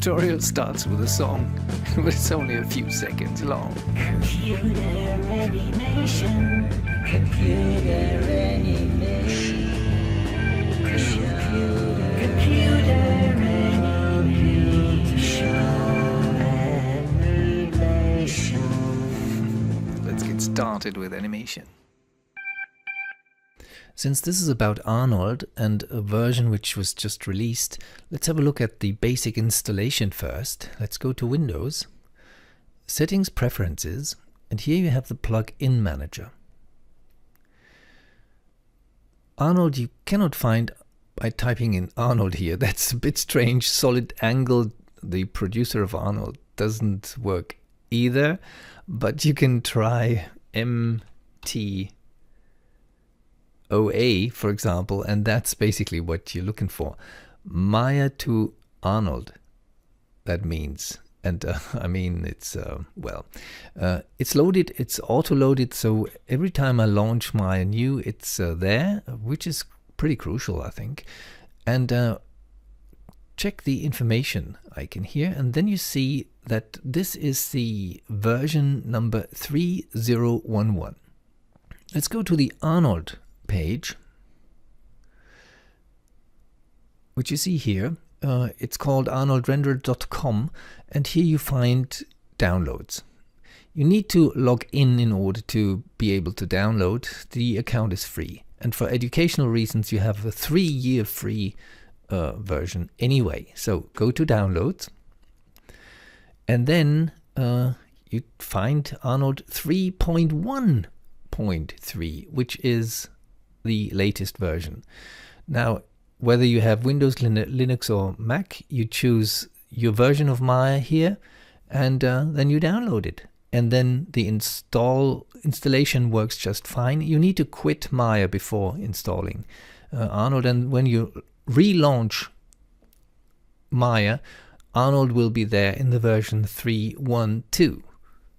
tutorial starts with a song, but it's only a few seconds long. Computer animation. Computer animation. Computer animation. Let's get started with animation. Since this is about Arnold and a version which was just released, let's have a look at the basic installation first. Let's go to Windows, Settings, Preferences, and here you have the plug-in manager. Arnold you cannot find by typing in Arnold here. That's a bit strange. Solid Angle, the producer of Arnold, doesn't work either, but you can try MtoA, for example, and that's basically what you're looking for. Maya to Arnold, that means. And I mean, it's, it's loaded, it's auto-loaded, so every time I launch Maya new, it's there, which is pretty crucial, I think. And check the information icon here, and then you see that this is the version number 3011. Let's go to the Arnold page, which you see here. It's called arnoldrenderer.com, and here you find downloads. You need to log in order to be able to download. The account is free, and for educational reasons you have a 3-year free version anyway. So go to downloads, and then you find Arnold 3.1.3, which is the latest version. Now, whether you have Windows, Linux or Mac, you choose your version of Maya here, and then you download it. And then the installation works just fine. You need to quit Maya before installing Arnold, and when you relaunch Maya, Arnold will be there in the version 3.1.2.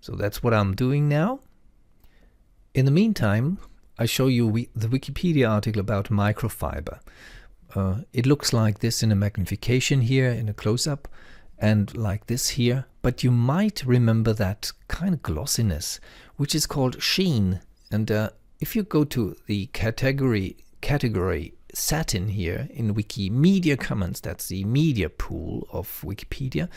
So that's what I'm doing now. In the meantime, I show you the Wikipedia article about microfiber. It looks like this in a magnification here, in a close-up, and like this here. But you might remember that kind of glossiness, which is called sheen. And if you go to the category satin here in Wikimedia Commons, that's the media pool of Wikipedia,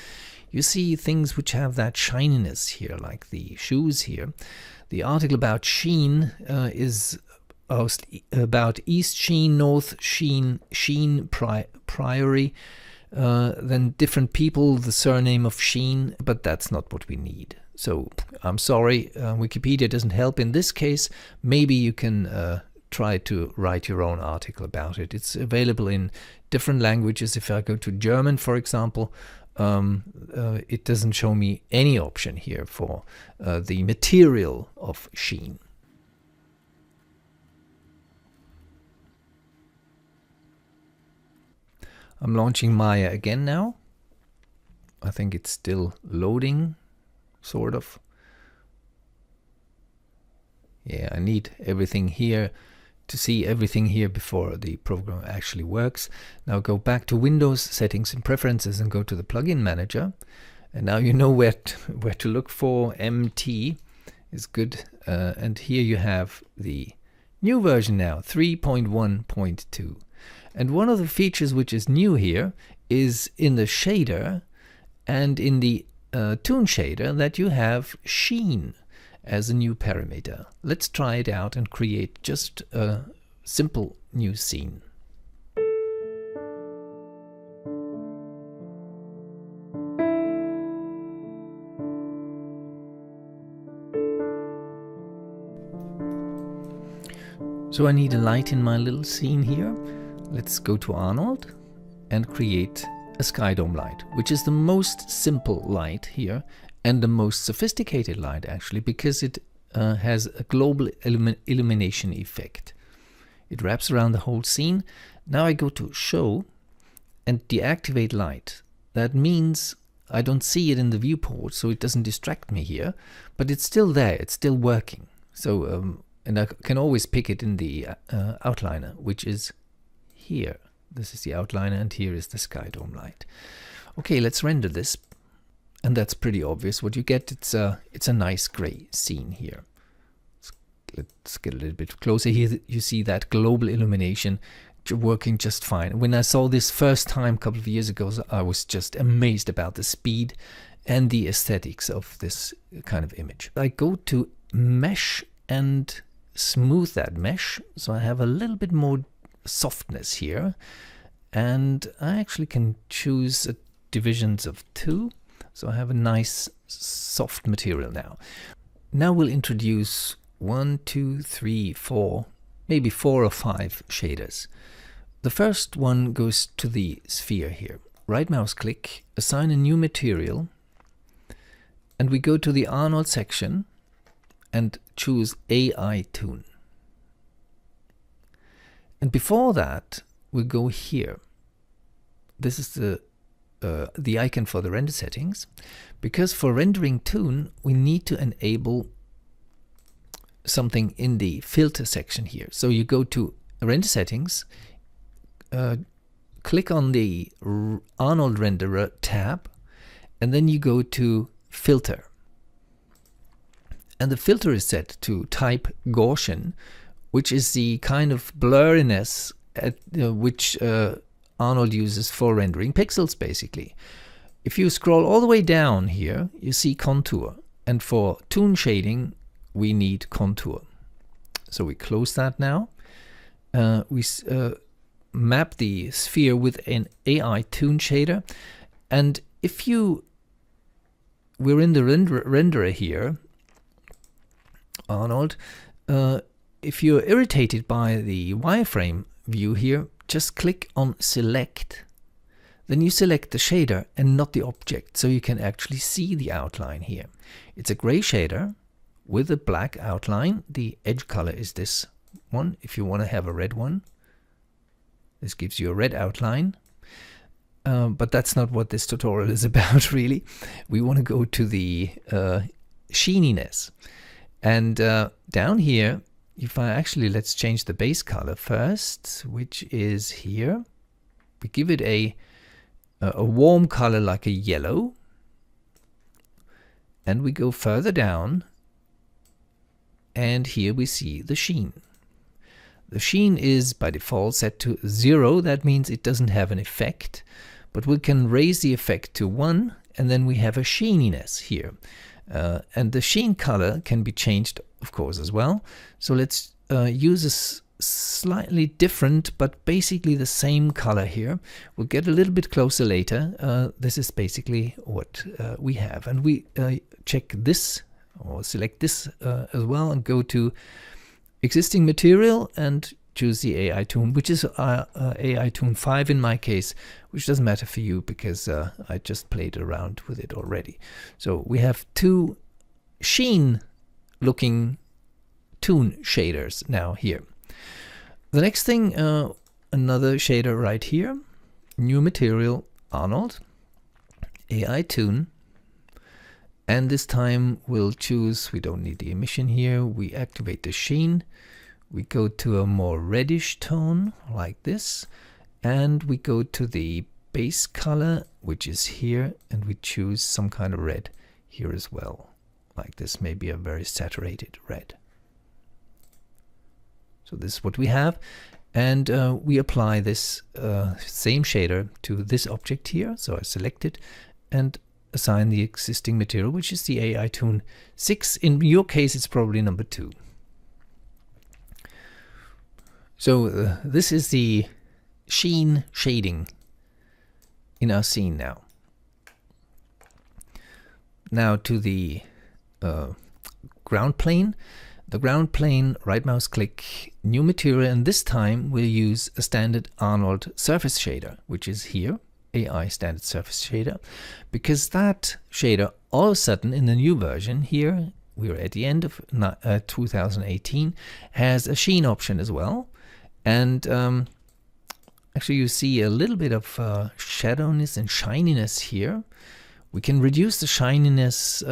you see things which have that shininess here, like the shoes here. The article about Sheen is about East Sheen, North Sheen, Sheen Priory, then different people, the surname of Sheen, but that's not what we need. So I'm sorry, Wikipedia doesn't help in this case. Maybe you can try to write your own article about it. It's available in different languages. If I go to German, for example, it doesn't show me any option here for the material of Sheen. I'm launching Maya again now. I think it's still loading, sort of. Yeah, I need everything here to see everything here before the program actually works. Now go back to Windows, Settings and Preferences, and go to the Plugin Manager. And now you know where to look for. MT is good. And here you have the new version now, 3.1.2. And one of the features which is new here is in the shader and in the toon shader that you have Sheen as a new parameter. Let's try it out and create just a simple new scene. So I need a light in my little scene here. Let's go to Arnold and create a sky dome light, which is the most simple light here and the most sophisticated light actually, because it has a global illumination effect. It wraps around the whole scene. Now I go to Show and Deactivate Light. That means I don't see it in the viewport, so it doesn't distract me here, but it's still there, it's still working. So, and I can always pick it in the outliner, which is here. This is the outliner and here is the sky dome light. Okay, let's render this. And that's pretty obvious. What you get, it's a nice gray scene here. Let's get a little bit closer. Here you see that global illumination working just fine. When I saw this first time a couple of years ago, I was just amazed about the speed and the aesthetics of this kind of image. I go to mesh and smooth that mesh, so I have a little bit more softness here, and I actually can choose divisions of 2, so I have a nice soft material now. Now we'll introduce 1, 2, 3, 4, maybe 4 or 5 shaders. The first one goes to the sphere here. Right mouse click, assign a new material, and we go to the Arnold section and choose AI Tune. And before that, we go here. This is the icon for the render settings, because for rendering tune, we need to enable something in the filter section here. So you go to render settings, click on the Arnold renderer tab, and then you go to filter. And the filter is set to type Gaussian, which is the kind of blurriness which Arnold uses for rendering pixels, basically. If you scroll all the way down here, you see contour. And for tune shading, we need contour. So we close that now. We map the sphere with an AI tune shader. And if we're in the renderer here, Arnold, if you're irritated by the wireframe view here, just click on select. Then you select the shader and not the object, so you can actually see the outline here. It's a gray shader with a black outline. The edge color is this one. If you want to have a red one, this gives you a red outline. But that's not what this tutorial is about, really. We want to go to the Shininess. And down here, if I actually, let's change the base color first, which is here. We give it a warm color like a yellow. And we go further down. And here we see the sheen. The sheen is by default set to 0. That means it doesn't have an effect. But we can raise the effect to 1. And then we have a sheeniness here. And the sheen color can be changed, of course, as well. So let's use a slightly different, but basically the same color here. We'll get a little bit closer later. This is basically what we have. And we check this, or select this as well, and go to existing material and choose the AI Tune, which is AI Tune 5 in my case, which doesn't matter for you because I just played around with it already. So we have 2 sheen looking tune shaders now here. The next thing, another shader right here, new material, Arnold, AI Tune, and this time we'll choose, we don't need the emission here, we activate the sheen. We go to a more reddish tone like this, and we go to the base color, which is here, and we choose some kind of red here as well, like this, maybe a very saturated red. So this is what we have, and we apply this same shader to this object here. So I select it and assign the existing material, which is the AI Tune 6. In your case, it's probably number 2. So this is the sheen shading in our scene now. Now to the ground plane. The ground plane, right mouse click, new material, and this time we'll use a standard Arnold surface shader, which is here, AI standard surface shader, because that shader all of a sudden in the new version here, we're at the end of 2018, has a sheen option as well. And actually you see a little bit of shadowness and shininess here. We can reduce the shininess,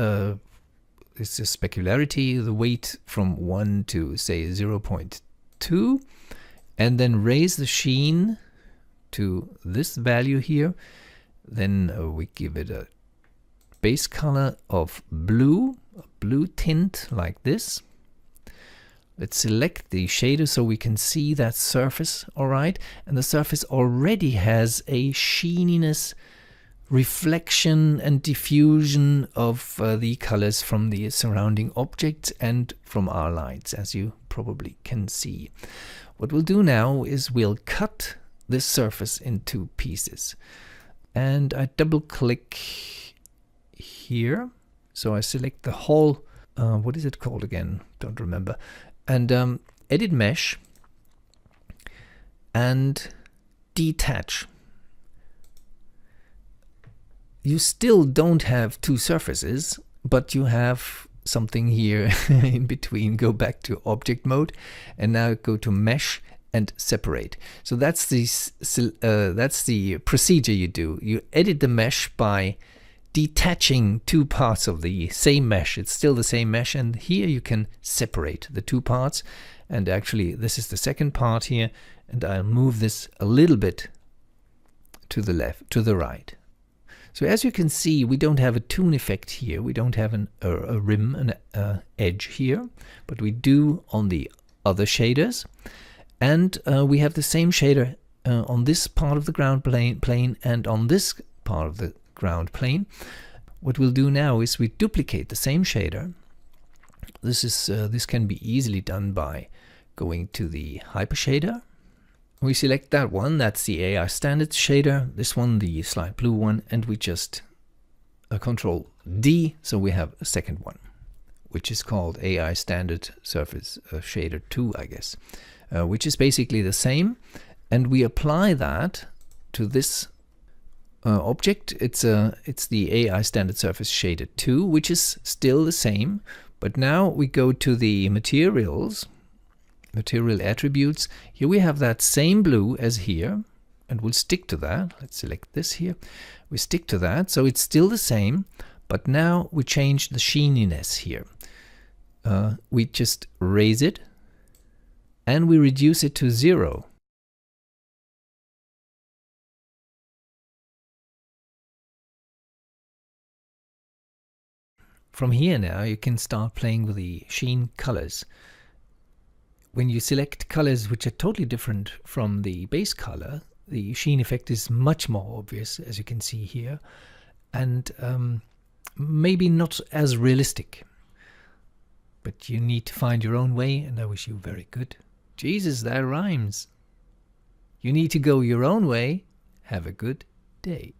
it's a specularity, the weight from 1 to say 0.2, and then raise the sheen to this value here. Then we give it a base color of blue, a blue tint like this. Let's select the shader so we can see that surface, alright? And the surface already has a sheeniness, reflection and diffusion of the colors from the surrounding objects and from our lights, as you probably can see. What we'll do now is we'll cut this surface into pieces. And I double click here. So I select the whole, what is it called again? Don't remember. And edit mesh and detach. You still don't have two surfaces, but you have something here in between. Go back to object mode and now go to mesh and separate. So that's the procedure you do. You edit the mesh by detaching two parts of the same mesh. It's still the same mesh, and here you can separate the two parts. And actually this is the second part here, and I'll move this a little bit to the left, to the right. So as you can see, we don't have a toon effect here. We don't have a rim, an edge here, but we do on the other shaders. And we have the same shader on this part of the ground plane and on this part of the ground plane. What we'll do now is we duplicate the same shader. This can be easily done by going to the hyper shader. We select that one, that's the AI standard shader, this one the slight blue one, and we just Control D, so we have a second one, which is called AI standard surface shader 2, I guess, which is basically the same, and we apply that to this object. It's the AI standard surface shader 2, which is still the same, but now we go to the materials, material attributes. Here we have that same blue as here, and we'll stick to that. Let's select this here. We stick to that, so it's still the same, but now we change the sheeniness here. We just raise it and we reduce it to 0. From here now you can start playing with the sheen colors. When you select colors which are totally different from the base color, the sheen effect is much more obvious, as you can see here, and maybe not as realistic. But you need to find your own way, and I wish you very good. Jesus, that rhymes. You need to go your own way. Have a good day.